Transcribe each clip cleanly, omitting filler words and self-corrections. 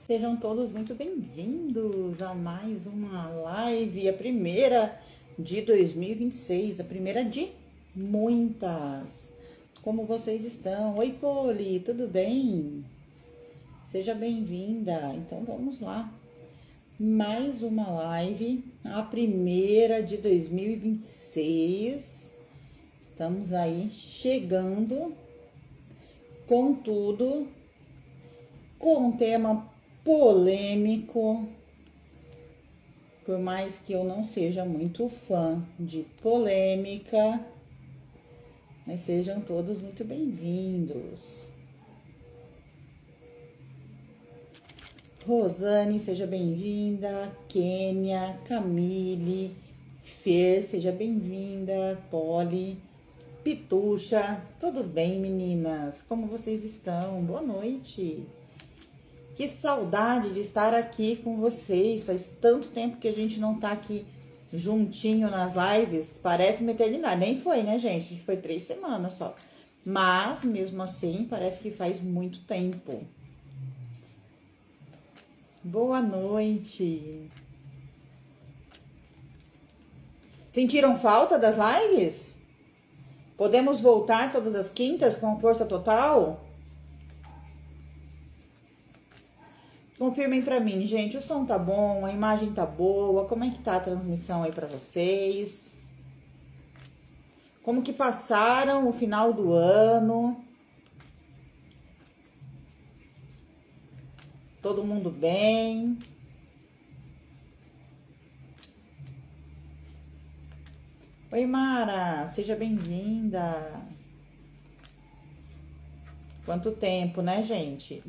Sejam todos muito bem-vindos a mais uma live, a primeira de 2026, a primeira de muitas. Como vocês estão? Oi, Poli, tudo bem? Seja bem-vinda. Então vamos lá. Mais uma live, a primeira de 2026. Estamos aí chegando com tudo, com um tema polêmico, por mais que eu não seja muito fã de polêmica, mas sejam todos muito bem-vindos. Rosane, seja bem-vinda. Kênia, Camille, Fer, seja bem-vinda. Polly, Pitucha, tudo bem, meninas? Como vocês estão? Boa noite. Que saudade de estar aqui com vocês. Faz tanto tempo que a gente não tá aqui juntinho nas lives. Parece uma eternidade. Nem foi, né, gente? Foi 3 semanas só. Mas, mesmo assim, parece que faz muito tempo. Boa noite. Sentiram falta das lives? Podemos voltar todas as quintas com força total? Confirmem pra mim, gente, o som tá bom, a imagem tá boa, como é que tá a transmissão aí pra vocês? Como que passaram o final do ano? Todo mundo bem? Oi, Mara, seja bem-vinda. Quanto tempo, né, gente?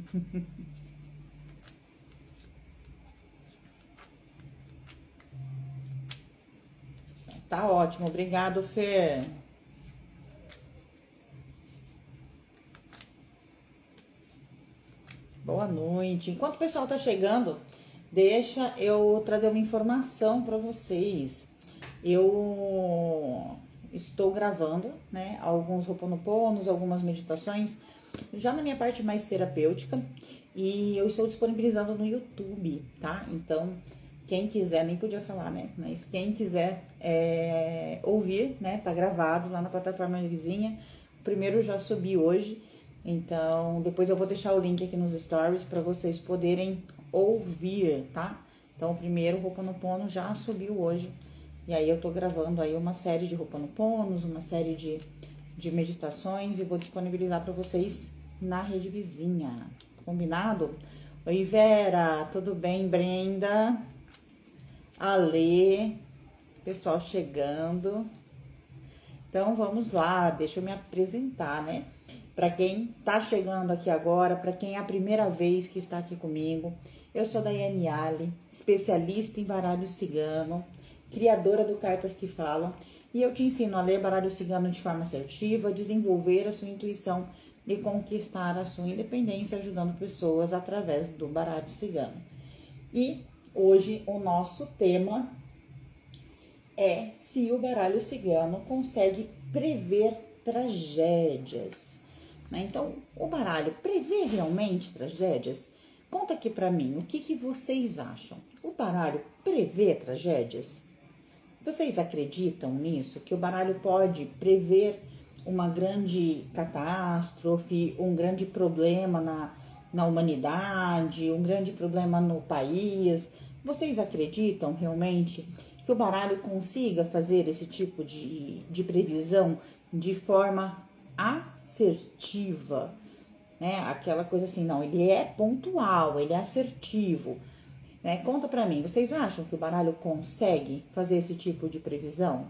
Tá ótimo, obrigado, Fer. Boa noite. Enquanto o pessoal tá chegando, deixa eu trazer uma informação para vocês. Eu estou gravando, né, alguns Ho'oponoponos, algumas meditações, já na minha parte mais terapêutica, e eu estou disponibilizando no YouTube, tá? Então, quem quiser, nem podia falar, né? Mas quem quiser ouvir, né? Tá gravado lá na plataforma vizinha. O primeiro já subi hoje, então depois eu vou deixar o link aqui nos stories para vocês poderem ouvir, tá? Então, o primeiro Ho'oponopono já subiu hoje. E aí eu tô gravando aí uma série de Ho'oponoponos, uma série de meditações e vou disponibilizar para vocês na rede vizinha. Combinado? Oi, Vera, tudo bem, Brenda? Alê, pessoal chegando. Então vamos lá, deixa eu me apresentar, né? Para quem tá chegando aqui agora, para quem é a primeira vez que está aqui comigo, eu sou Daiane Ali, especialista em baralho cigano, criadora do Cartas que Falam, e eu te ensino a ler baralho cigano de forma assertiva, desenvolver a sua intuição e conquistar a sua independência, ajudando pessoas através do baralho cigano. E hoje o nosso tema é se o baralho cigano consegue prever tragédias. Então, o baralho prevê realmente tragédias? Conta aqui pra mim, o que vocês acham? O baralho prevê tragédias? Vocês acreditam nisso? Que o baralho pode prever uma grande catástrofe, um grande problema na humanidade, um grande problema no país? Vocês acreditam realmente que o baralho consiga fazer esse tipo de previsão de forma assertiva? Né? Aquela coisa assim, não, ele é pontual, ele é assertivo. Né? Conta pra mim, vocês acham que o baralho consegue fazer esse tipo de previsão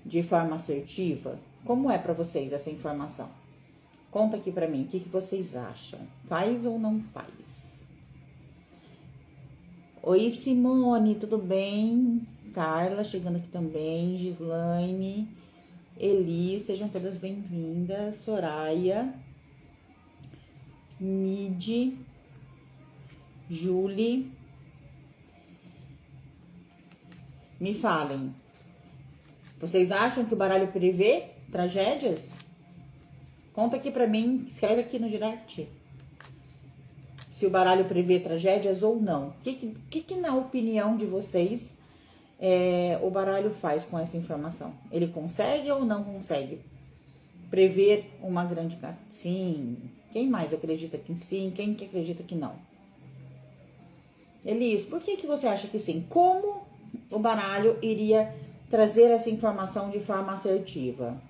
de forma assertiva? Como é pra vocês essa informação? Conta aqui pra mim, o que vocês acham? Faz ou não faz? Oi, Simone, tudo bem? Carla chegando aqui também, Gislaine, Eli, sejam todas bem-vindas. Soraya, Midi, Julie, me falem. Vocês acham que o baralho prevê tragédias? Conta aqui pra mim, escreve aqui no direct. se o baralho prevê tragédias ou não. O que na opinião de vocês, o baralho faz com essa informação? Ele consegue ou não consegue prever uma grande... Sim. Quem mais acredita que sim? Quem que acredita que não? Elis, por que você acha que sim? Como o baralho iria trazer essa informação de forma assertiva?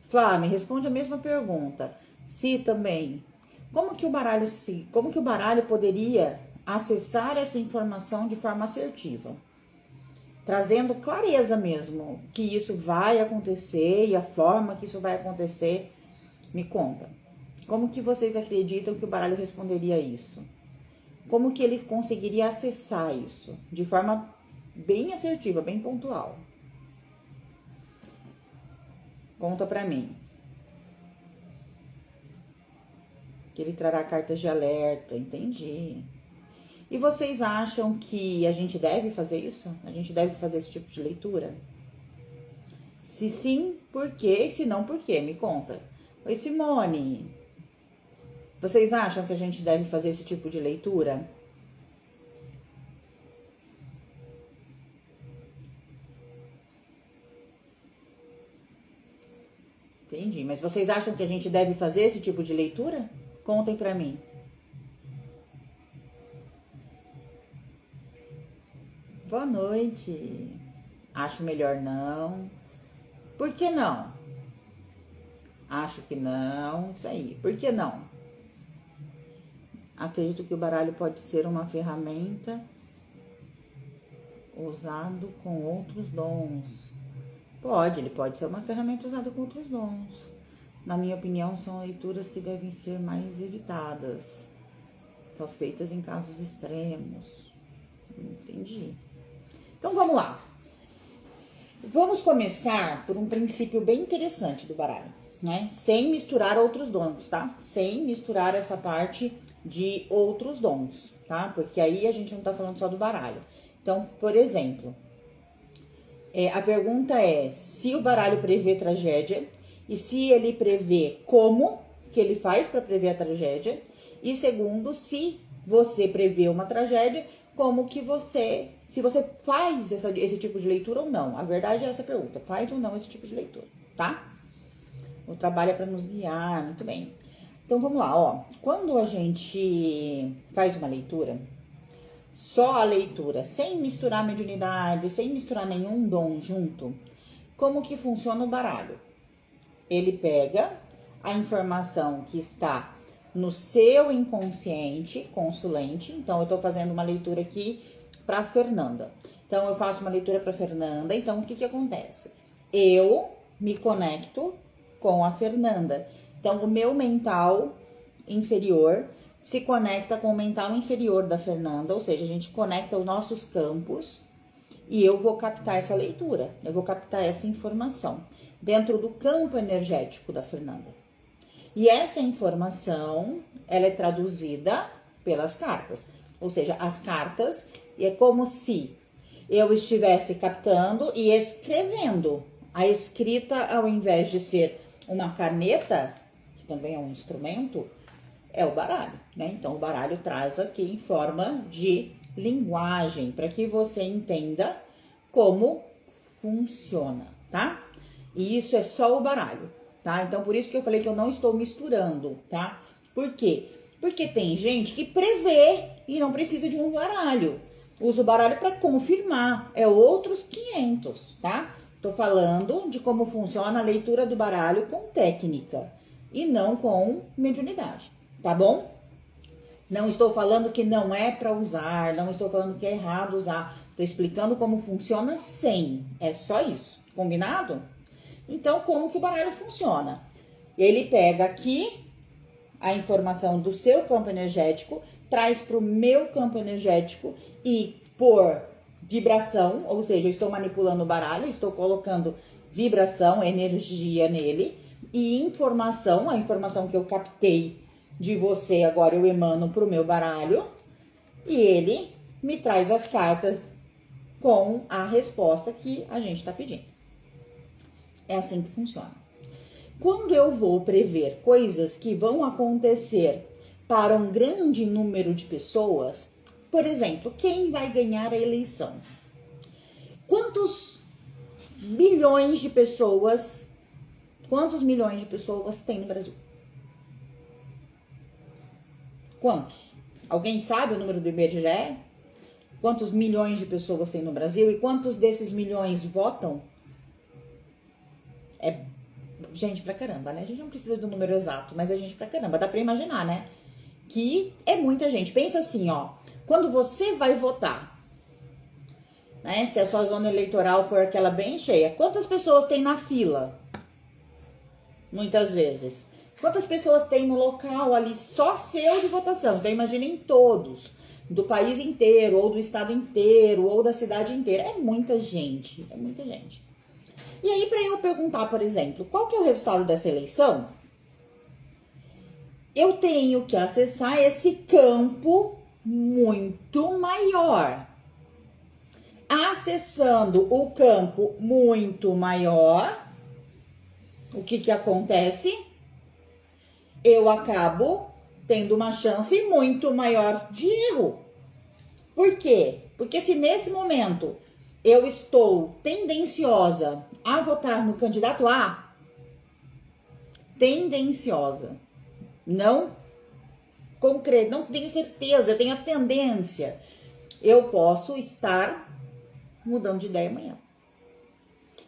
Flá, me responde a mesma pergunta. Se também. Como que o baralho poderia acessar essa informação de forma assertiva? Trazendo clareza mesmo que isso vai acontecer e a forma que isso vai acontecer. Me conta. Como que vocês acreditam que o baralho responderia isso? Como que ele conseguiria acessar isso de forma bem assertiva, bem pontual? Conta pra mim. Que ele trará cartas de alerta, entendi. E vocês acham que a gente deve fazer isso? A gente deve fazer esse tipo de leitura? Se sim, por quê? E se não, por quê? Me conta. Oi, Simone. Vocês acham que a gente deve fazer esse tipo de leitura? Entendi. Mas vocês acham que a gente deve fazer esse tipo de leitura? Contem pra mim. Boa noite. Acho melhor não. Por que não? Acho que não. Isso aí. Por que não? Acredito que o baralho pode ser uma ferramenta usado com outros dons. Ele pode ser uma ferramenta usada com outros dons. Na minha opinião, são leituras que devem ser mais evitadas. Só feitas em casos extremos. Entendi. Então, vamos lá. Vamos começar por um princípio bem interessante do baralho, né? Sem misturar outros dons, tá? Sem misturar essa parte de outros dons, tá? Porque aí a gente não tá falando só do baralho. Então, por exemplo, a pergunta é se o baralho prevê tragédia e se ele prevê como que ele faz para prever a tragédia. E segundo, se você prevê uma tragédia, como que se você faz esse tipo de leitura ou não. A verdade é essa pergunta, faz ou não esse tipo de leitura, tá? O trabalho é para nos guiar, muito bem. Então, vamos lá, ó. Quando a gente faz uma leitura, só a leitura, sem misturar mediunidade, sem misturar nenhum dom junto, como que funciona o baralho? Ele pega a informação que está no seu inconsciente consulente. Então, eu tô fazendo uma leitura aqui para Fernanda. Então, eu faço uma leitura para Fernanda. Então, o que que acontece? Eu me conecto com a Fernanda. Então, o meu mental inferior se conecta com o mental inferior da Fernanda, ou seja, a gente conecta os nossos campos e eu vou captar essa leitura, eu vou captar essa informação dentro do campo energético da Fernanda. E essa informação, ela é traduzida pelas cartas, ou seja, as cartas é como se eu estivesse captando e escrevendo. A escrita, ao invés de ser uma caneta, que também é um instrumento, é o baralho, né? Então, o baralho traz aqui em forma de linguagem, para que você entenda como funciona, tá? E isso é só o baralho, tá? Então, por isso que eu falei que eu não estou misturando, tá? Por quê? Porque tem gente que prevê e não precisa de um baralho. Usa o baralho para confirmar, é outros 500, tá? Tô falando de como funciona a leitura do baralho com técnica e não com mediunidade. Tá bom? Não estou falando que não é para usar, não estou falando que é errado usar. Estou explicando como funciona sem. É só isso. Combinado? Então, como que o baralho funciona? Ele pega aqui a informação do seu campo energético, traz para o meu campo energético e por vibração, ou seja, eu estou manipulando o baralho, estou colocando vibração, energia nele e informação, a informação que eu captei de você, agora eu emano para o meu baralho e ele me traz as cartas com a resposta que a gente está pedindo. É assim que funciona. Quando eu vou prever coisas que vão acontecer para um grande número de pessoas, por exemplo, quem vai ganhar a eleição? Quantos milhões de pessoas tem no Brasil? Quantos? Alguém sabe o número do IBGE? Quantos milhões de pessoas tem no Brasil e quantos desses milhões votam? É gente pra caramba, né? A gente não precisa do número exato, mas é gente pra caramba. Dá pra imaginar, né? Que é muita gente. Pensa assim, ó. Quando você vai votar, né? Se a sua zona eleitoral for aquela bem cheia, quantas pessoas tem na fila? Muitas vezes. Quantas pessoas tem no local ali só seu de votação? Então imaginem todos, do país inteiro, ou do estado inteiro, ou da cidade inteira. É muita gente, é muita gente. E aí, para eu perguntar, por exemplo, qual que é o resultado dessa eleição? Eu tenho que acessar esse campo muito maior. Acessando o campo muito maior, o que acontece? Eu acabo tendo uma chance muito maior de erro. Por quê? Porque se nesse momento eu estou tendenciosa a votar no candidato A, tendenciosa, não concreto, não tenho certeza, eu tenho a tendência, eu posso estar mudando de ideia amanhã.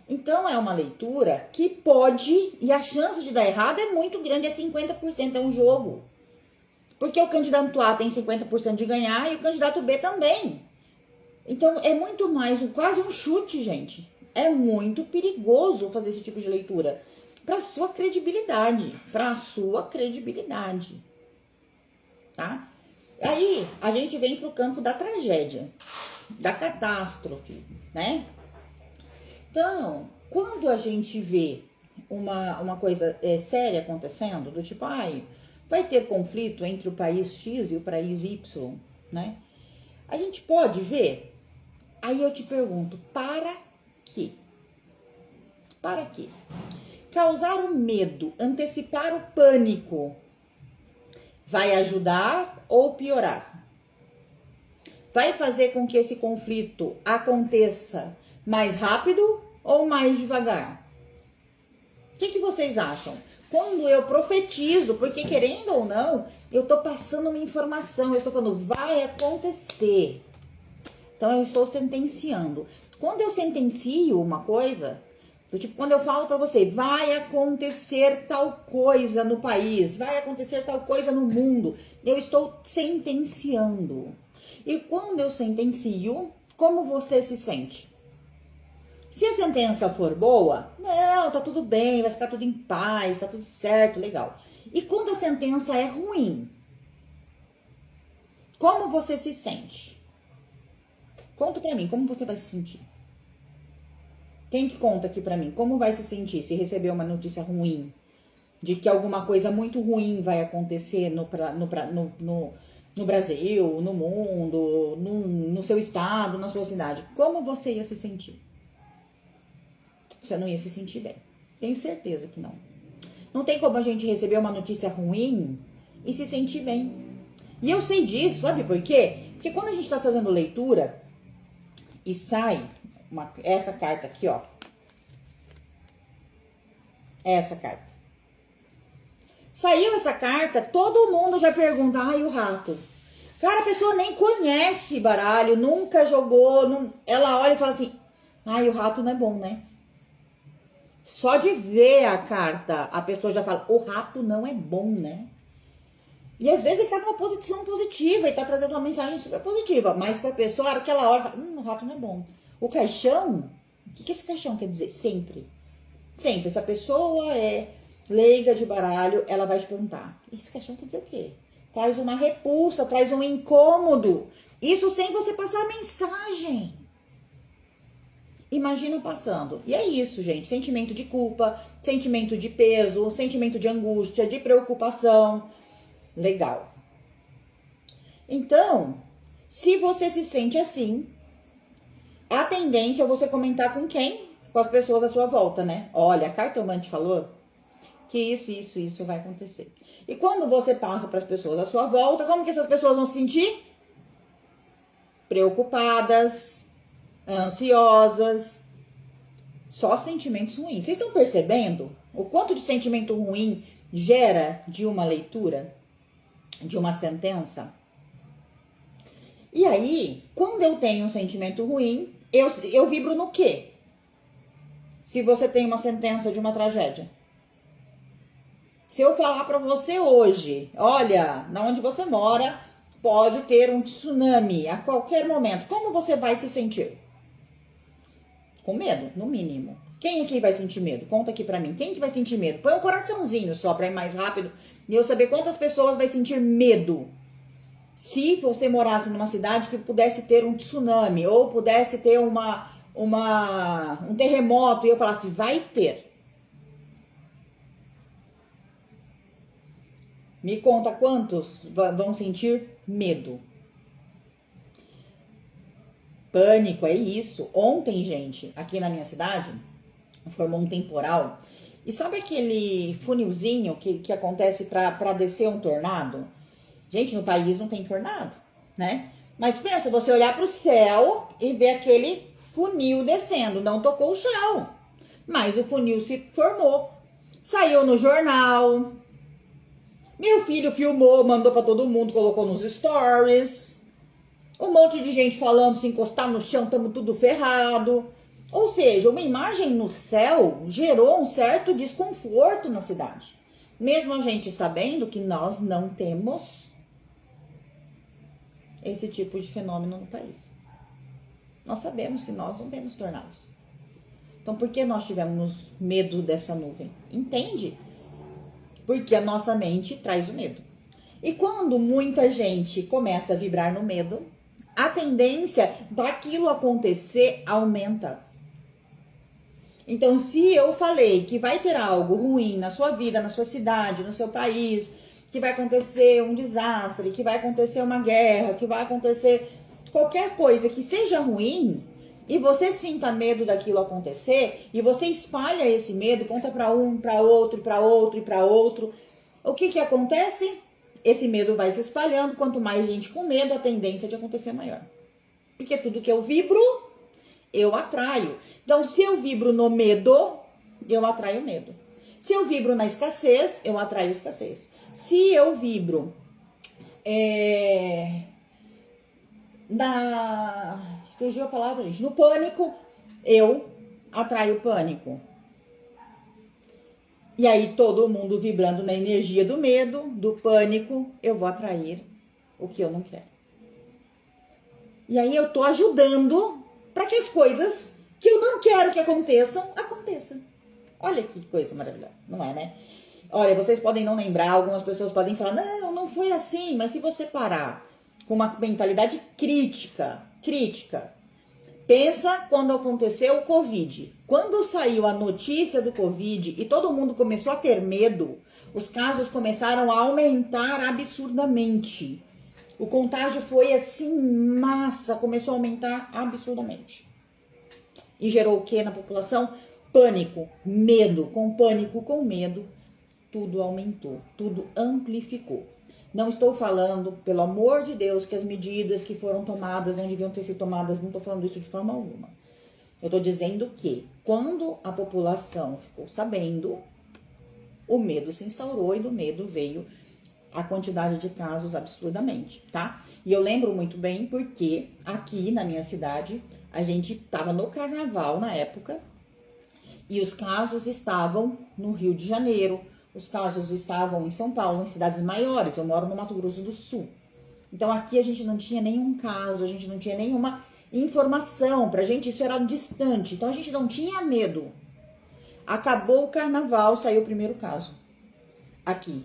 Então é uma leitura que pode, e a chance de dar errado é muito grande, é 50%, é um jogo. Porque o candidato A tem 50% de ganhar e o candidato B também. Então é muito mais, quase um chute, gente. É muito perigoso fazer esse tipo de leitura. Para sua credibilidade, tá? Aí a gente vem para o campo da tragédia, da catástrofe, né? Então, quando a gente vê uma coisa séria acontecendo, do tipo, vai ter conflito entre o país X e o país Y, né? A gente pode ver. Aí eu te pergunto, para quê? Para quê? Causar o medo, antecipar o pânico, vai ajudar ou piorar? Vai fazer com que esse conflito aconteça mais rápido ou mais devagar? O que vocês acham? Quando eu profetizo, porque querendo ou não, eu estou passando uma informação, eu estou falando, vai acontecer. Então eu estou sentenciando. Quando eu sentencio uma coisa, tipo, quando eu falo para você, vai acontecer tal coisa no país, vai acontecer tal coisa no mundo, eu estou sentenciando. E quando eu sentencio, como você se sente? Se a sentença for boa, não, tá tudo bem, vai ficar tudo em paz, tá tudo certo, legal. E quando a sentença é ruim, como você se sente? Conta pra mim, como você vai se sentir? Quem que conta aqui pra mim? Como vai se sentir se receber uma notícia ruim? De que alguma coisa muito ruim vai acontecer no Brasil, no mundo, no seu estado, na sua cidade. Como você ia se sentir? Você não ia se sentir bem. Tenho certeza que não. Não tem como a gente receber uma notícia ruim e se sentir bem. E eu sei disso, sabe por quê? Porque quando a gente tá fazendo leitura e sai essa carta aqui, ó. Essa carta. Saiu essa carta, todo mundo já pergunta, o rato. Cara, a pessoa nem conhece baralho, nunca jogou. Ela olha e fala assim, o rato não é bom, né? Só de ver a carta, a pessoa já fala, o rato não é bom, né? E às vezes ele tá numa posição positiva, ele tá trazendo uma mensagem super positiva, mas pra pessoa, a hora que ela olha, fala, o rato não é bom. O caixão, o que esse caixão quer dizer? Sempre, se a pessoa é leiga de baralho, ela vai te perguntar, esse caixão quer dizer o quê? Traz uma repulsa, traz um incômodo. Isso sem você passar a mensagem. Imagina passando. E é isso, gente. Sentimento de culpa, sentimento de peso, sentimento de angústia, de preocupação. Legal. Então, se você se sente assim, a tendência é você comentar com quem? Com as pessoas à sua volta, né? Olha, a cartomante falou que isso vai acontecer. E quando você passa para as pessoas à sua volta, como que essas pessoas vão se sentir? Preocupadas, ansiosas, só sentimentos ruins. Vocês estão percebendo o quanto de sentimento ruim gera de uma leitura, de uma sentença? E aí, quando eu tenho um sentimento ruim, eu vibro no quê? Se você tem uma sentença de uma tragédia. Se eu falar para você hoje, olha, na onde você mora, pode ter um tsunami a qualquer momento. Como você vai se sentir? Com medo, no mínimo. Quem aqui vai sentir medo? Conta aqui pra mim. Quem que vai sentir medo? Põe um coraçãozinho só pra ir mais rápido e eu saber quantas pessoas vai sentir medo. Se você morasse numa cidade que pudesse ter um tsunami ou pudesse ter um terremoto e eu falasse, vai ter. Me conta quantos vão sentir medo. Pânico, é isso. Ontem, gente, aqui na minha cidade, formou um temporal. E sabe aquele funilzinho que acontece para descer um tornado? Gente, no país não tem tornado, né? Mas pensa, você olhar para o céu e ver aquele funil descendo. Não tocou o chão, mas o funil se formou. Saiu no jornal. Meu filho filmou, mandou para todo mundo, colocou nos stories. Um monte de gente falando, se encostar no chão, estamos tudo ferrado. Ou seja, uma imagem no céu gerou um certo desconforto na cidade. Mesmo a gente sabendo que nós não temos esse tipo de fenômeno no país. Nós sabemos que nós não temos tornados. Então, por que nós tivemos medo dessa nuvem? Entende? Porque a nossa mente traz o medo. E quando muita gente começa a vibrar no medo, a tendência daquilo acontecer aumenta. Então, se eu falei que vai ter algo ruim na sua vida, na sua cidade, no seu país, que vai acontecer um desastre, que vai acontecer uma guerra, que vai acontecer qualquer coisa que seja ruim, e você sinta medo daquilo acontecer, e você espalha esse medo, conta para um, para outro, para outro e para outro, o que acontece? Esse medo vai se espalhando, quanto mais gente com medo, a tendência de acontecer é maior. Porque tudo que eu vibro, eu atraio. Então, se eu vibro no medo, eu atraio medo. Se eu vibro na escassez, eu atraio escassez. Se eu vibro fugiu a palavra, gente, no pânico, eu atraio pânico. E aí todo mundo vibrando na energia do medo, do pânico, eu vou atrair o que eu não quero. E aí eu tô ajudando para que as coisas que eu não quero que aconteçam. Olha que coisa maravilhosa, não é, né? Olha, vocês podem não lembrar, algumas pessoas podem falar, não foi assim, mas se você parar com uma mentalidade crítica, pensa quando aconteceu o Covid. Quando saiu a notícia do Covid e todo mundo começou a ter medo, os casos começaram a aumentar absurdamente. O contágio foi assim, massa, começou a aumentar absurdamente. E gerou o que na população? Pânico, medo, com pânico, com medo, tudo aumentou, tudo amplificou. Não estou falando, pelo amor de Deus, que as medidas que foram tomadas não deviam ter sido tomadas, não estou falando isso de forma alguma. Eu estou dizendo que quando a população ficou sabendo, o medo se instaurou e do medo veio a quantidade de casos absurdamente, tá? E eu lembro muito bem porque aqui na minha cidade, a gente estava no carnaval na época e os casos estavam no Rio de Janeiro, os casos estavam em São Paulo, em cidades maiores. Eu moro no Mato Grosso do Sul. Então aqui a gente não tinha nenhum caso, a gente não tinha nenhuma informação. Pra gente isso era distante. Então a gente não tinha medo. Acabou o carnaval, saiu o primeiro caso. Aqui.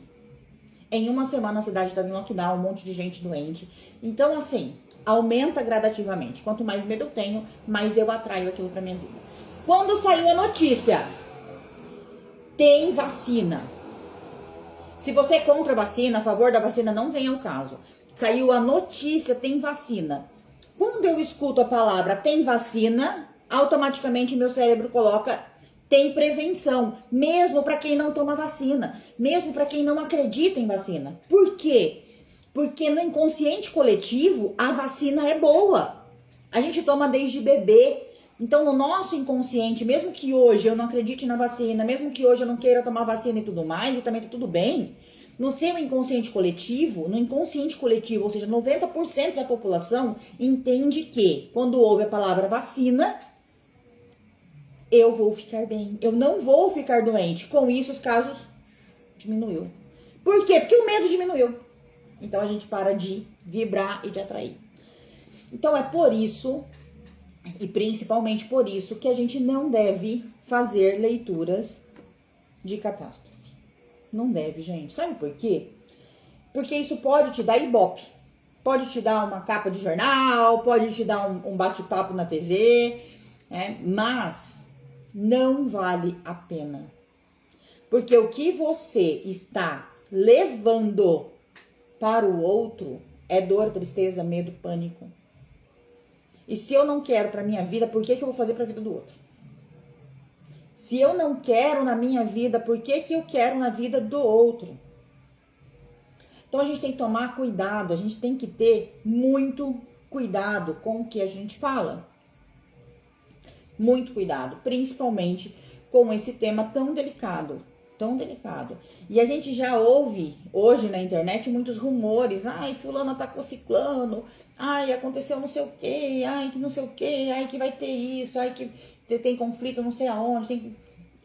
Em uma semana a cidade estava em lockdown, um monte de gente doente. Então assim, aumenta gradativamente. Quanto mais medo eu tenho, mais eu atraio aquilo pra minha vida. Quando saiu a notícia, tem vacina. Se você é contra a vacina, a favor da vacina, não vem ao caso. Saiu a notícia, tem vacina. Quando eu escuto a palavra tem vacina, automaticamente meu cérebro coloca tem prevenção, mesmo para quem não toma vacina, mesmo para quem não acredita em vacina. Por quê? Porque no inconsciente coletivo, a vacina é boa. A gente toma desde bebê. Então, no nosso inconsciente, mesmo que hoje eu não acredite na vacina, mesmo que hoje eu não queira tomar vacina e tudo mais, e também tá tudo bem, no seu inconsciente coletivo, no inconsciente coletivo, ou seja, 90% da população entende que quando ouve a palavra vacina, eu vou ficar bem, eu não vou ficar doente. Com isso, os casos diminuiu. Por quê? Porque o medo diminuiu. Então, a gente para de vibrar e de atrair. Então, é por isso, e principalmente por isso, que a gente não deve fazer leituras de catástrofe. Não deve, gente. Sabe por quê? Porque isso pode te dar ibope. Pode te dar uma capa de jornal, pode te dar um bate-papo na TV, né? Mas não vale a pena. Porque o que você está levando para o outro é dor, tristeza, medo, pânico. E se eu não quero para minha vida, por que eu vou fazer para a vida do outro? Se eu não quero na minha vida, por que eu quero na vida do outro? Então a gente tem que tomar cuidado, a gente tem que ter muito cuidado com o que a gente fala. Muito cuidado, principalmente com esse tema tão delicado. Tão delicado. E a gente já ouve hoje na internet muitos rumores. Ai, fulano atacou ciclano. Ai, aconteceu não sei o quê. Ai, que não sei o quê. Ai, que vai ter isso. Ai, que tem conflito não sei aonde.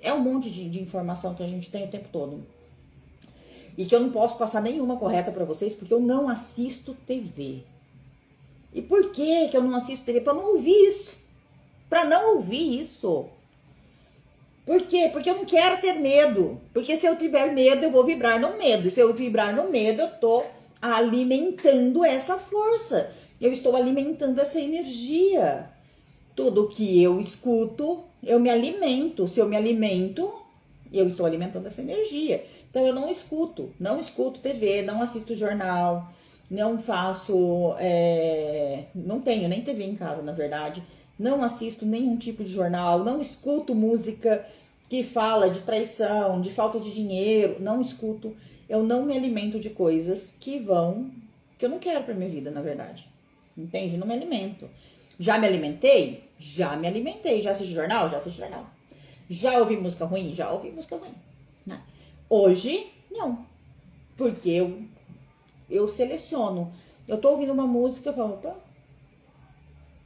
É um monte de informação que a gente tem o tempo todo. E que eu não posso passar nenhuma correta para vocês, porque eu não assisto TV. E por que eu não assisto TV? Para não ouvir isso. Para não ouvir isso. Por quê? Porque eu não quero ter medo. Porque se eu tiver medo, eu vou vibrar no medo. E se eu vibrar no medo, eu tô alimentando essa força. Eu estou alimentando essa energia. Tudo que eu escuto, eu me alimento. Se eu me alimento, eu estou alimentando essa energia. Então eu não escuto TV, não assisto jornal, não faço, não tenho nem TV em casa, na verdade. Não assisto nenhum tipo de jornal, não escuto música que fala de traição, de falta de dinheiro, não escuto. Eu não me alimento de coisas que eu não quero pra minha vida, na verdade. Entende? Não me alimento. Já me alimentei? Já me alimentei. Já assisti jornal? Já assisti jornal. Já ouvi música ruim? Já ouvi música ruim. Não. Hoje, não. Porque eu seleciono. Eu tô ouvindo uma música, eu falo, opa,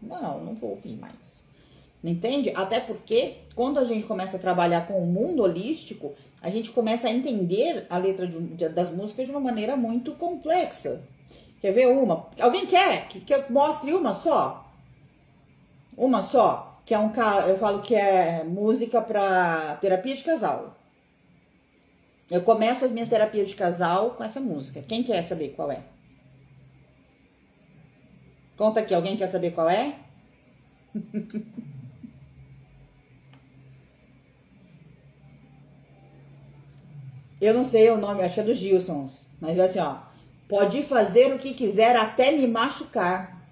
não vou ouvir mais. Entende? Até porque quando a gente começa a trabalhar com o mundo holístico, a gente começa a entender a letra das músicas de uma maneira muito complexa. Quer ver uma? Alguém quer que eu mostre uma só? Uma só? Que é eu falo que é música para terapia de casal. Eu começo as minhas terapias de casal com essa música. Quem quer saber qual é? Conta aqui, alguém quer saber qual é? Eu não sei o nome, acho que é dos Gilsons. Mas é assim, ó. Pode fazer o que quiser até me machucar.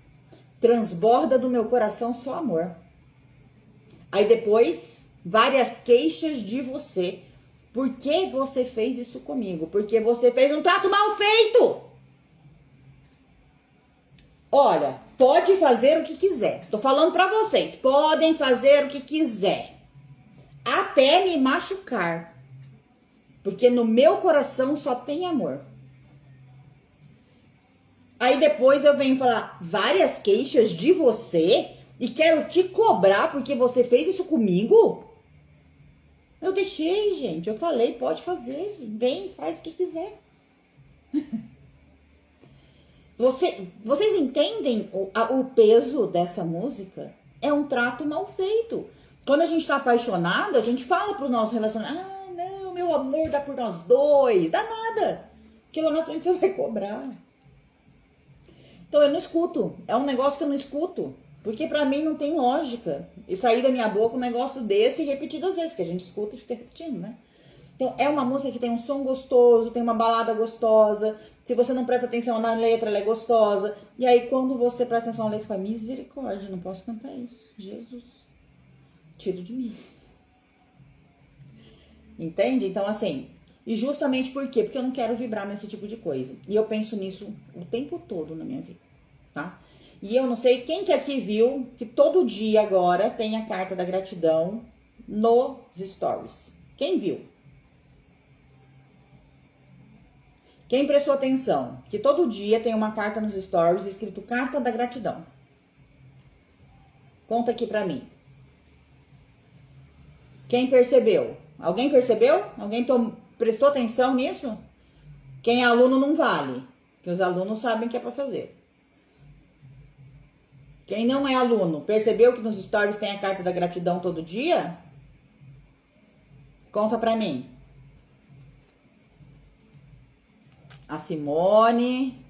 Transborda do meu coração só amor. Aí depois, várias queixas de você. Por que você fez isso comigo? Porque você fez um trato mal feito. Olha, pode fazer o que quiser. Tô falando pra vocês. Podem fazer o que quiser. Até me machucar. Porque no meu coração só tem amor. Aí depois eu venho falar várias queixas de você e quero te cobrar porque você fez isso comigo? Eu deixei, gente. Eu falei, pode fazer. Vem, faz o que quiser. Vocês entendem o peso dessa música? É um trato mal feito. Quando a gente tá apaixonado, a gente fala pro nosso relacionamento, ah, não, meu amor dá por nós dois. Dá nada. Porque lá na frente você vai cobrar. Então eu não escuto. É um negócio que eu não escuto. Porque pra mim não tem lógica. E sair da minha boca um negócio desse e repetidas vezes, que a gente escuta e fica repetindo, né? Então, é uma música que tem um som gostoso, tem uma balada gostosa. Se você não presta atenção na letra, ela é gostosa. E aí, quando você presta atenção na letra, você fala, misericórdia, não posso cantar isso. Jesus, tira de mim. Entende? Então, assim, e justamente por quê? Porque eu não quero vibrar nesse tipo de coisa. E eu penso nisso o tempo todo na minha vida, tá? E eu não sei quem que aqui viu que todo dia agora tem a carta da gratidão nos stories. Quem viu? Quem prestou atenção? Que todo dia tem uma carta nos stories escrito Carta da Gratidão. Conta aqui pra mim. Quem percebeu? Alguém percebeu? Alguém prestou atenção nisso? Quem é aluno não vale, que os alunos sabem que é pra fazer. Quem não é aluno, percebeu que nos stories tem a Carta da Gratidão todo dia? Conta pra mim. A Simone,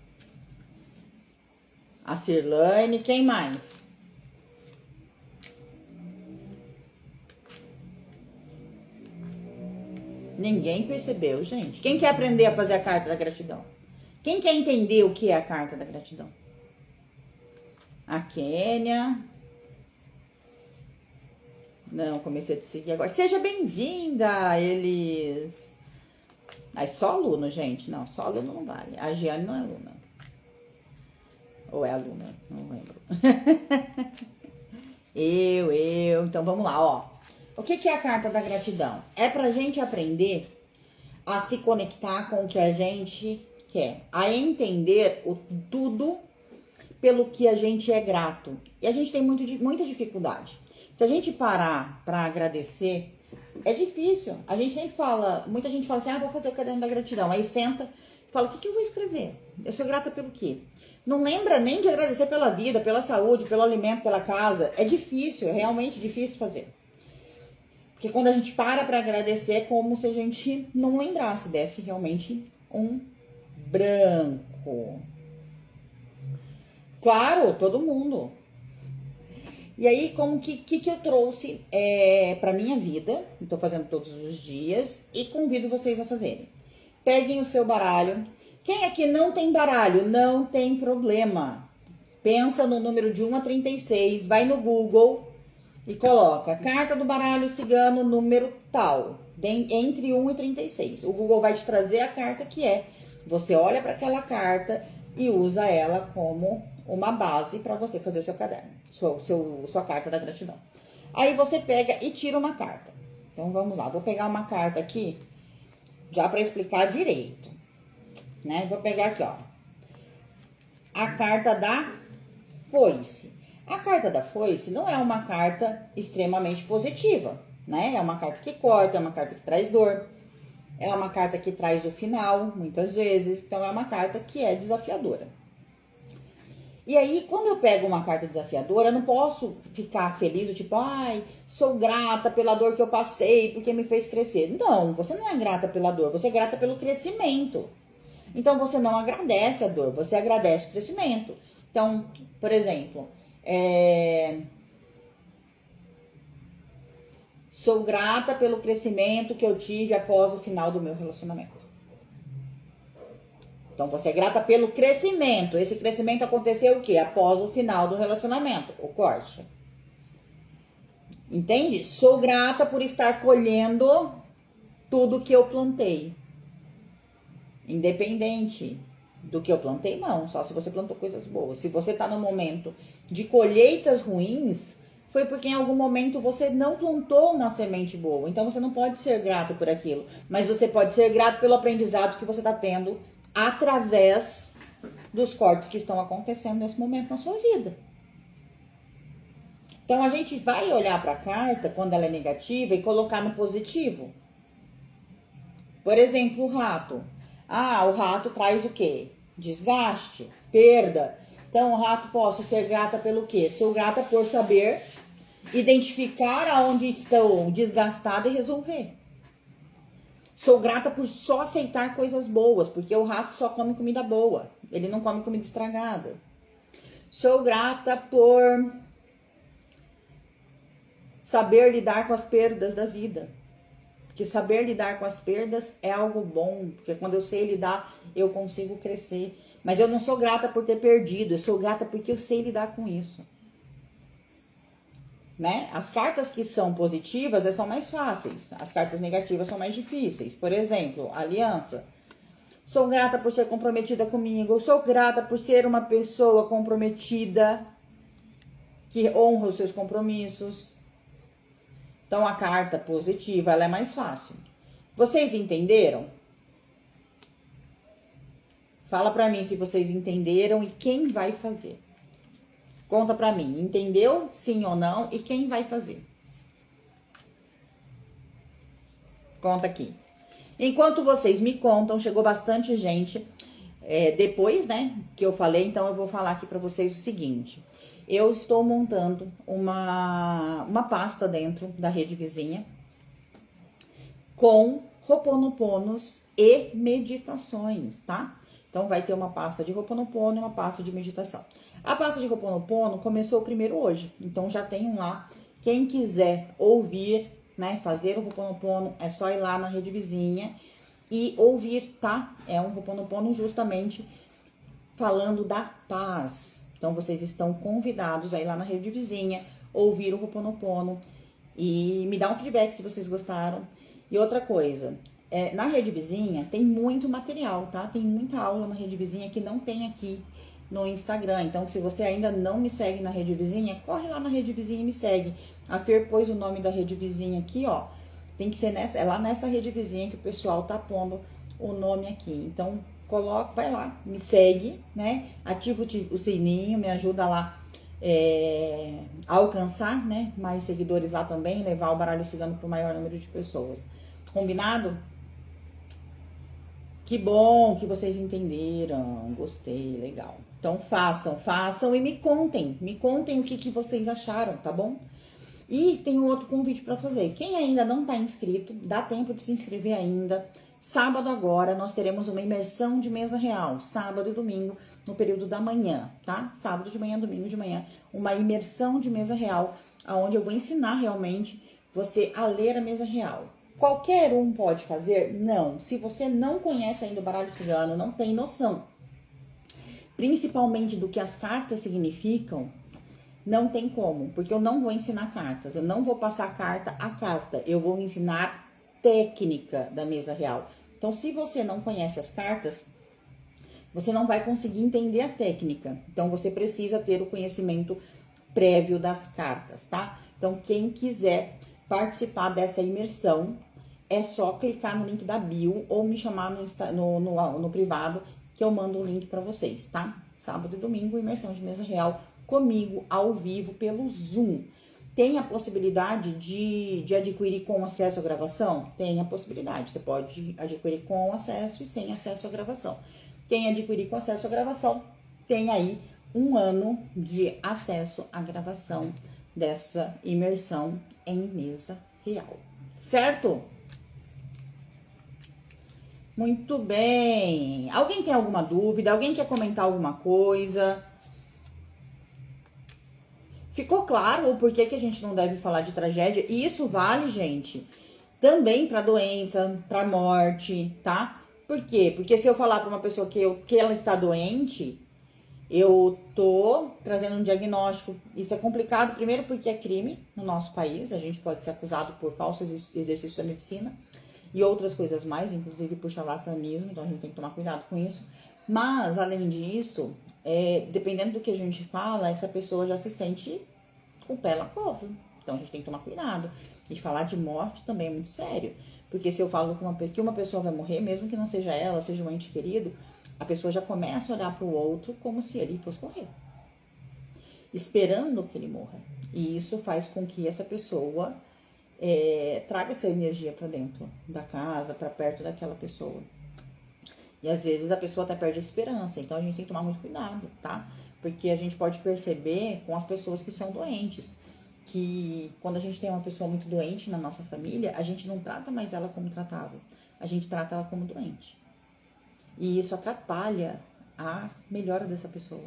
a Cirlane, quem mais? Ninguém percebeu, gente. Quem quer aprender a fazer a carta da gratidão? Quem quer entender o que é a carta da gratidão? A Kênia. Não, comecei a te seguir agora. Seja bem-vinda, eles. Aí só aluno, gente. Não, só aluno não vale. A Giane não é aluna. Ou é aluna? Não lembro. Então vamos lá, ó. O que é a carta da gratidão? É pra gente aprender a se conectar com o que a gente quer. A entender tudo pelo que a gente é grato. E a gente tem muita dificuldade. Se a gente parar pra agradecer, é difícil. A gente sempre fala, muita gente fala assim, vou fazer o caderno da gratidão. Aí senta e fala, o que eu vou escrever? Eu sou grata pelo quê? Não lembra nem de agradecer pela vida, pela saúde, pelo alimento, pela casa. É difícil, é realmente difícil fazer. Porque quando a gente para pra agradecer, é como se a gente não lembrasse, desse realmente um branco. Claro, todo mundo. E aí, como que eu trouxe pra minha vida, estou fazendo todos os dias, e convido vocês a fazerem. Peguem o seu baralho. Quem aqui não tem baralho, não tem problema. Pensa no número de 1 a 36, vai no Google e coloca carta do baralho cigano número tal, entre 1 e 36. O Google vai te trazer a carta que é. Você olha para aquela carta e usa ela como uma base para você fazer seu caderno, sua carta da gratidão. Aí você pega e tira uma carta. Então vamos lá, vou pegar uma carta aqui já para explicar direito, né? Vou pegar aqui, ó, a carta da foice. A carta da foice não é uma carta extremamente positiva, né? É uma carta que corta, é uma carta que traz dor, é uma carta que traz o final, muitas vezes. Então, é uma carta que é desafiadora. E aí, quando eu pego uma carta desafiadora, eu não posso ficar feliz, tipo, ai, sou grata pela dor que eu passei, porque me fez crescer. Não, você não é grata pela dor, você é grata pelo crescimento. Então, você não agradece a dor, você agradece o crescimento. Então, por exemplo, sou grata pelo crescimento que eu tive após o final do meu relacionamento. Então, você é grata pelo crescimento. Esse crescimento aconteceu o quê? Após o final do relacionamento, o corte. Entende? Sou grata por estar colhendo tudo que eu plantei. Independente do que eu plantei, não. Só se você plantou coisas boas. Se você está no momento de colheitas ruins, foi porque em algum momento você não plantou uma semente boa. Então, você não pode ser grato por aquilo. Mas você pode ser grato pelo aprendizado que você está tendo através dos cortes que estão acontecendo nesse momento na sua vida. Então, a gente vai olhar para a carta, quando ela é negativa, e colocar no positivo. Por exemplo, o rato. O rato traz o quê? Desgaste, perda. Então, o rato, posso ser grata pelo quê? Sou grata por saber identificar aonde estou desgastada e resolver. Sou grata por só aceitar coisas boas, porque o rato só come comida boa. Ele não come comida estragada. Sou grata por saber lidar com as perdas da vida. Porque saber lidar com as perdas é algo bom. Porque quando eu sei lidar, eu consigo crescer. Mas eu não sou grata por ter perdido. Eu sou grata porque eu sei lidar com isso. né? As cartas que são positivas são mais fáceis, as cartas negativas são mais difíceis. Por exemplo, aliança. Sou grata por ser comprometida comigo, eu sou grata por ser uma pessoa comprometida, que honra os seus compromissos. Então, a carta positiva, ela é mais fácil. Vocês entenderam? Fala pra mim se vocês entenderam e quem vai fazer. Conta pra mim, entendeu? Sim ou não? E quem vai fazer? Conta aqui. Enquanto vocês me contam, chegou bastante gente. Depois, né, que eu falei, então eu vou falar aqui pra vocês o seguinte. Eu estou montando uma pasta dentro da Rede Vizinha com Ho'oponoponos e meditações, tá? Então, vai ter uma pasta de Ho'oponopono e uma pasta de meditação. A pasta de Ho'oponopono começou primeiro hoje, então já tem um lá. Quem quiser ouvir, né, fazer o Ho'oponopono, é só ir lá na Rede Vizinha e ouvir, tá? É um Ho'oponopono justamente falando da paz. Então, vocês estão convidados a ir lá na Rede Vizinha, ouvir o Ho'oponopono e me dar um feedback se vocês gostaram. E outra coisa, na Rede Vizinha tem muito material, tá? Tem muita aula na Rede Vizinha que não tem aqui no Instagram. Então, se você ainda não me segue na Rede Vizinha, corre lá na Rede Vizinha e me segue. A Fer pôs o nome da Rede Vizinha aqui, ó. Tem que ser lá nessa Rede Vizinha que o pessoal tá pondo o nome aqui. Então, vai lá, me segue, né? Ativa o sininho, me ajuda lá a alcançar, né, mais seguidores lá também, levar o baralho cigano para o maior número de pessoas. Combinado? Que bom que vocês entenderam, gostei, legal. Então façam e me contem o que vocês acharam, tá bom? E tem um outro convite para fazer. Quem ainda não tá inscrito, dá tempo de se inscrever ainda. Sábado agora, nós teremos uma imersão de mesa real, sábado e domingo, no período da manhã, tá? Sábado de manhã, domingo de manhã, uma imersão de mesa real, onde eu vou ensinar realmente você a ler a mesa real. Qualquer um pode fazer? Não. Se você não conhece ainda o baralho cigano, não tem noção, principalmente do que as cartas significam, não tem como, porque eu não vou ensinar cartas, eu não vou passar carta a carta, eu vou ensinar técnica da mesa real. Então, se você não conhece as cartas, você não vai conseguir entender a técnica. Então, você precisa ter o conhecimento prévio das cartas, tá? Então, quem quiser participar dessa imersão, é só clicar no link da bio ou me chamar no privado, que eu mando o link para vocês, tá? Sábado e domingo, imersão de mesa real comigo, ao vivo, pelo Zoom. Tem a possibilidade de adquirir com acesso à gravação? Tem a possibilidade. Você pode adquirir com acesso e sem acesso à gravação. Quem adquirir com acesso à gravação, tem aí 1 ano de acesso à gravação dessa imersão em mesa real. Certo? Muito bem. Alguém tem alguma dúvida? Alguém quer comentar alguma coisa? Ficou claro o porquê que a gente não deve falar de tragédia? E isso vale, gente, também para doença, para morte, tá? Por quê? Porque se eu falar para uma pessoa que ela está doente, eu tô trazendo um diagnóstico. Isso é complicado, primeiro porque é crime no nosso país. A gente pode ser acusado por falso exercício da medicina e outras coisas mais, inclusive por charlatanismo. Então a gente tem que tomar cuidado com isso. Mas, além disso, dependendo do que a gente fala, essa pessoa já se sente com o pé na cova. Então, a gente tem que tomar cuidado. E falar de morte também é muito sério. Porque se eu falo que uma pessoa vai morrer, mesmo que não seja ela, seja um ente querido, a pessoa já começa a olhar para o outro como se ele fosse morrer, esperando que ele morra. E isso faz com que essa pessoa traga essa energia para dentro da casa, para perto daquela pessoa. E às vezes a pessoa até perde a esperança. Então a gente tem que tomar muito cuidado, tá? Porque a gente pode perceber com as pessoas que são doentes, que quando a gente tem uma pessoa muito doente na nossa família, a gente não trata mais ela como tratável, a gente trata ela como doente. E isso atrapalha a melhora dessa pessoa.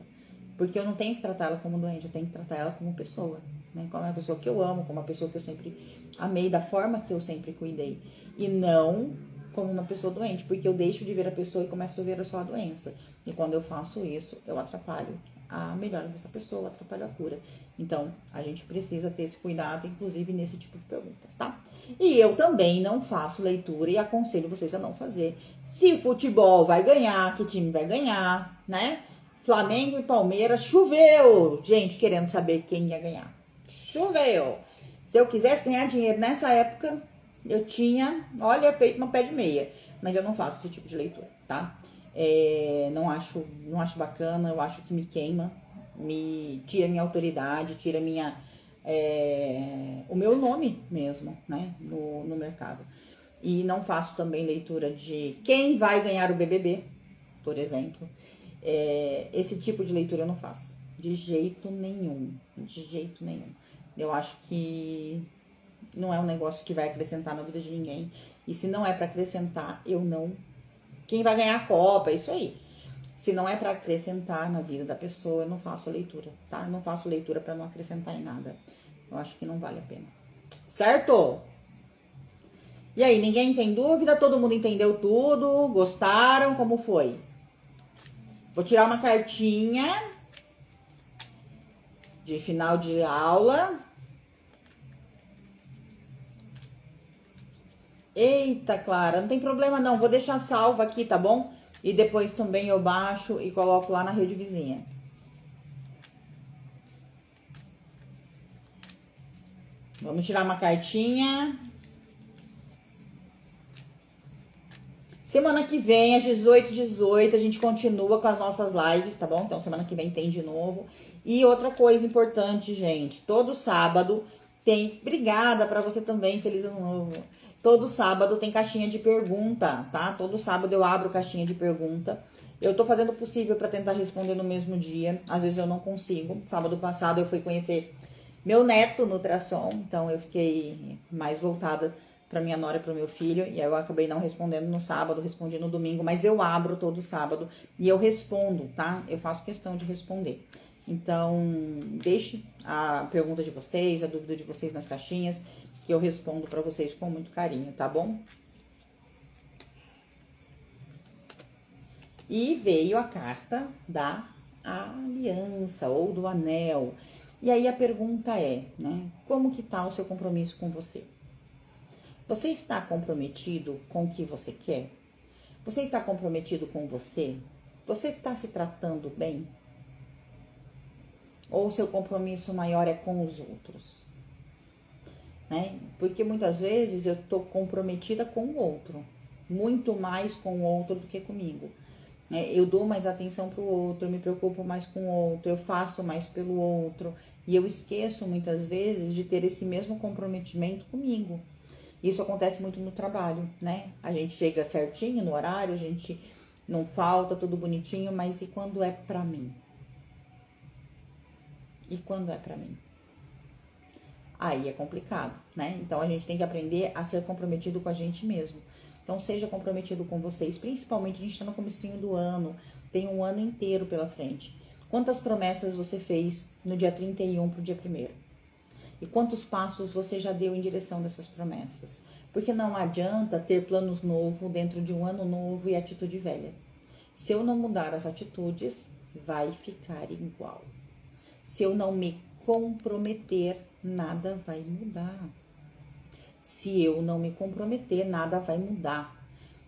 Porque eu não tenho que tratar ela como doente, eu tenho que tratar ela como pessoa, né? Como uma pessoa que eu amo, como uma pessoa que eu sempre amei, da forma que eu sempre cuidei. E não como uma pessoa doente, porque eu deixo de ver a pessoa e começo a ver só a doença. E quando eu faço isso, eu atrapalho a melhora dessa pessoa, atrapalha a cura. Então, a gente precisa ter esse cuidado, inclusive nesse tipo de perguntas, tá? E eu também não faço leitura e aconselho vocês a não fazer. Se futebol vai ganhar, que time vai ganhar, né? Flamengo e Palmeiras, choveu! Gente querendo saber quem ia ganhar. Choveu! Se eu quisesse ganhar dinheiro nessa época, eu tinha, olha, feito uma pé de meia. Mas eu não faço esse tipo de leitura, tá? Não acho bacana, eu acho que me queima, me tira minha autoridade, tira o meu nome mesmo, né, no mercado. E não faço também leitura de quem vai ganhar o BBB, por exemplo. Esse tipo de leitura eu não faço, de jeito nenhum, de jeito nenhum. Eu acho que não é um negócio que vai acrescentar na vida de ninguém. E se não é para acrescentar, eu não. Quem vai ganhar a Copa, isso aí. Se não é para acrescentar na vida da pessoa, eu não faço leitura, tá? Eu não faço leitura para não acrescentar em nada. Eu acho que não vale a pena. Certo? E aí, ninguém tem dúvida? Todo mundo entendeu tudo? Gostaram? Como foi? Vou tirar uma cartinha de final de aula. Eita, Clara, não tem problema não. Vou deixar salvo aqui, tá bom? E depois também eu baixo e coloco lá na rede vizinha. Vamos tirar uma cartinha. Semana que vem, às 18h18, a gente continua com as nossas lives, tá bom? Então, semana que vem tem de novo. E outra coisa importante, gente. Todo sábado tem... Obrigada pra você também, feliz ano novo. Todo sábado tem caixinha de pergunta, tá? Todo sábado eu abro caixinha de pergunta. Eu tô fazendo o possível pra tentar responder no mesmo dia. Às vezes eu não consigo. Sábado passado eu fui conhecer meu neto no ultrassom, então eu fiquei mais voltada para minha nora e para o meu filho, e aí eu acabei não respondendo no sábado, respondi no domingo, mas eu abro todo sábado e eu respondo, tá? Eu faço questão de responder. Então, deixe a pergunta de vocês, a dúvida de vocês nas caixinhas, que eu respondo para vocês com muito carinho, tá bom? E veio a carta da aliança ou do anel. E aí a pergunta é, né? Como que tá o seu compromisso com você? Você está comprometido com o que você quer? Você está comprometido com você? Você está se tratando bem? Ou o seu compromisso maior é com os outros? Né? Porque muitas vezes eu estou comprometida com o outro. Muito mais com o outro do que comigo. Eu dou mais atenção para o outro, eu me preocupo mais com o outro, eu faço mais pelo outro. E eu esqueço muitas vezes de ter esse mesmo comprometimento comigo. Isso acontece muito no trabalho, né? A gente chega certinho no horário, a gente não falta, tudo bonitinho, mas e quando é pra mim? E quando é pra mim? Aí é complicado, né? Então a gente tem que aprender a ser comprometido com a gente mesmo. Então seja comprometido com vocês, principalmente a gente tá no comecinho do ano, tem um ano inteiro pela frente. Quantas promessas você fez no dia 31 pro dia 1º? E quantos passos você já deu em direção dessas promessas? Porque não adianta ter planos novos dentro de um ano novo e atitude velha. Se eu não mudar as atitudes, vai ficar igual. Se eu não me comprometer, nada vai mudar. Se eu não me comprometer, nada vai mudar.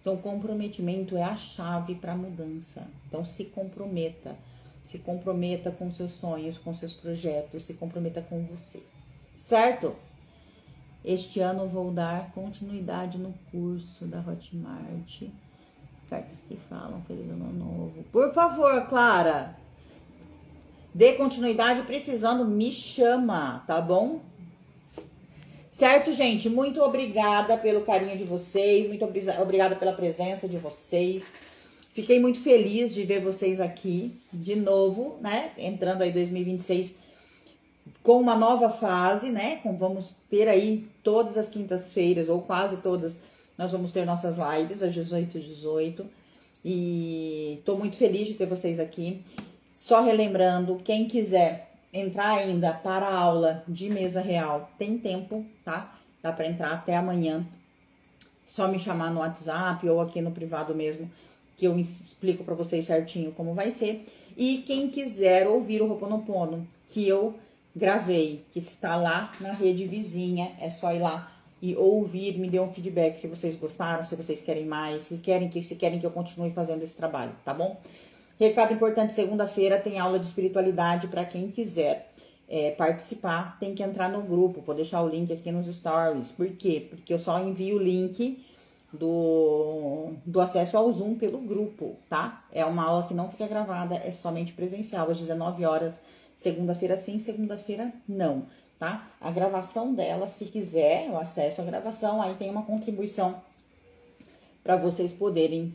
Então, comprometimento é a chave para a mudança. Então, se comprometa. Se comprometa com seus sonhos, com seus projetos, se comprometa com você. Certo? Este ano vou dar continuidade no curso da Hotmart. Cartas que falam Feliz Ano Novo. Por favor, Clara, dê continuidade, precisando, me chama, tá bom? Certo, gente? Muito obrigada pelo carinho de vocês, muito obrigada pela presença de vocês. Fiquei muito feliz de ver vocês aqui de novo, né? Entrando aí 2026 com uma nova fase, né? Vamos ter aí todas as quintas-feiras, ou quase todas, nós vamos ter nossas lives às 18h18. E tô muito feliz de ter vocês aqui. Só relembrando, quem quiser entrar ainda para a aula de mesa real, tem tempo, tá? Dá para entrar até amanhã. Só me chamar no WhatsApp ou aqui no privado mesmo, que eu explico para vocês certinho como vai ser. E quem quiser ouvir o Ho'oponopono, que eu gravei, que está lá na rede vizinha, é só ir lá e ouvir, me dê um feedback se vocês gostaram, se vocês querem mais, se querem que eu continue fazendo esse trabalho, tá bom? Recado importante, segunda-feira tem aula de espiritualidade para quem quiser participar, tem que entrar no grupo, vou deixar o link aqui nos stories. Por quê? Porque eu só envio o link do acesso ao Zoom pelo grupo, tá? É uma aula que não fica gravada, é somente presencial, às 19 horas, segunda-feira sim, segunda-feira não, tá? A gravação dela, se quiser, o acesso à gravação, aí tem uma contribuição para vocês poderem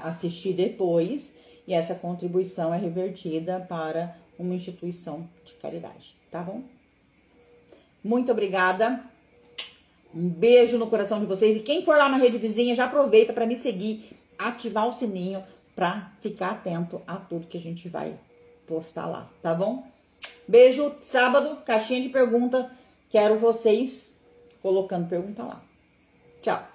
assistir depois, e essa contribuição é revertida para uma instituição de caridade, tá bom? Muito obrigada. Um beijo no coração de vocês. E quem for lá na rede vizinha, já aproveita para me seguir, ativar o sininho para ficar atento a tudo que a gente vai postar lá, tá bom? Beijo. Sábado, caixinha de pergunta. Quero vocês colocando pergunta lá. Tchau.